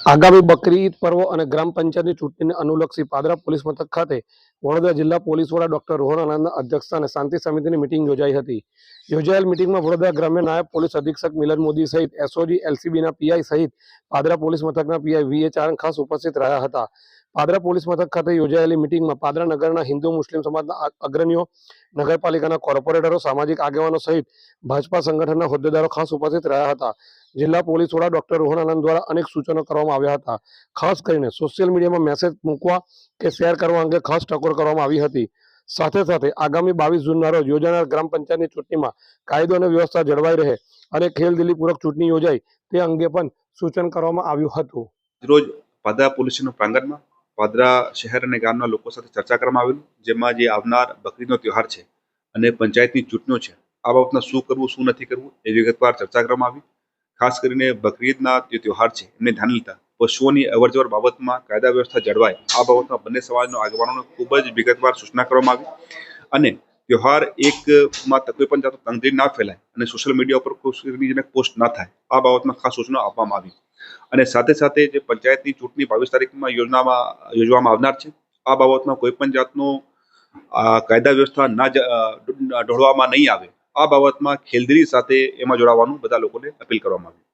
આગામી બકરી ઈદ પર્વ અને ગ્રામ પંચાયતની ચૂંટણીને અનુલક્ષી પાદરા પોલીસ મથક ખાતે વડોદરા જિલ્લા પોલીસ વડા ડોક્ટર રોહન આનંદના અધ્યક્ષસ્થાને શાંતિ સમિતિની મિટિંગ યોજાઈ હતી. યોજાયેલ મિટિંગમાં વડોદરા ગ્રામ્ય નાયબ પોલીસ અધિક્ષક મિલન મોદી સહિત એસઓજી એલસીબીના પીઆઈ સહિત પાદરા પોલીસ મથકના પીઆઈ વીએ ચારણ ખાસ ઉપસ્થિત રહ્યા હતા. પાદરા પોલીસ મથક ખાતે યોજાયેલી મિટિંગમાં પાદરા નગરના હિન્દુ મુસ્લિમ સમાજના અગ્રણીઓ, નગરપાલિકાના કોર્પોરેટરો, સામાજિક આગેવાનો સહિત ભાજપા સંગઠનના હોદ્દેદારો ખાસ ઉપસ્થિત રહ્યા હતા. જિલ્લા પોલીસ વડા ડોક્ટર રોહન આનંદ દ્વારા અનેક સૂચનો કરવામાં આવ્યા હતા. ખાસ કરીને સોશિયલ મીડિયામાં મેસેજ મૂકવા કે શેર કરવા અંગે ખાસ ટકોર કરવામાં આવી હતી. સાથે સાથે આગામી 22 જૂનના રોજ યોજાનાર ગ્રામ પંચાયતની ચૂંટણીમાં કાયદો અને વ્યવસ્થા જળવાઈ રહે અને ખેલદિલીપૂર્વક ચૂંટણી યોજાય તે અંગે પણ સૂચન કરવામાં આવ્યું હતું. રોજ પાદરા પોલીસના પ્રાંગણમાં પાદરા શહેર અને ગામના લોકો સાથે ચર્ચા કરવામાં આવેલું, જેમાં જે આવનાર બકરીદનો તહેવાર છે અને પંચાયતની ચૂંટણીઓ છે, આ બાબતમાં શું કરવું શું નથી કરવું એ વિગતવાર ચર્ચા કરવામાં આવી. ખાસ કરીને બકરીદના જે તહેવાર છે એમને ધ્યાને લેતા પશુઓની અવરજવર બાબતમાં કાયદા વ્યવસ્થા જળવાય આ બાબતમાં બંને સમાજના આગેવાનોને ખૂબ જ વિગતવાર સૂચના કરવામાં આવી અને તહેવાર એકમાં કોઈ પણ જાતનો તંગદિલી ના ફેલાય અને સોશિયલ મીડિયા ઉપર કોઈ પોસ્ટ ના થાય આ બાબતમાં ખાસ સૂચના આપવામાં આવી. અને સાથે સાથે જે પંચાયતની ચૂંટણી 22 તારીખમાં યોજવામાં આવનાર છે આ બાબતમાં કોઈ પણ જાતનો કાયદા વ્યવસ્થા ના ઢોળવામાં નહીં આવે આ બાબતમાં ખેલદિલી સાથે એમાં જોડાવાનું બધા લોકોને અપીલ કરવામાં આવી.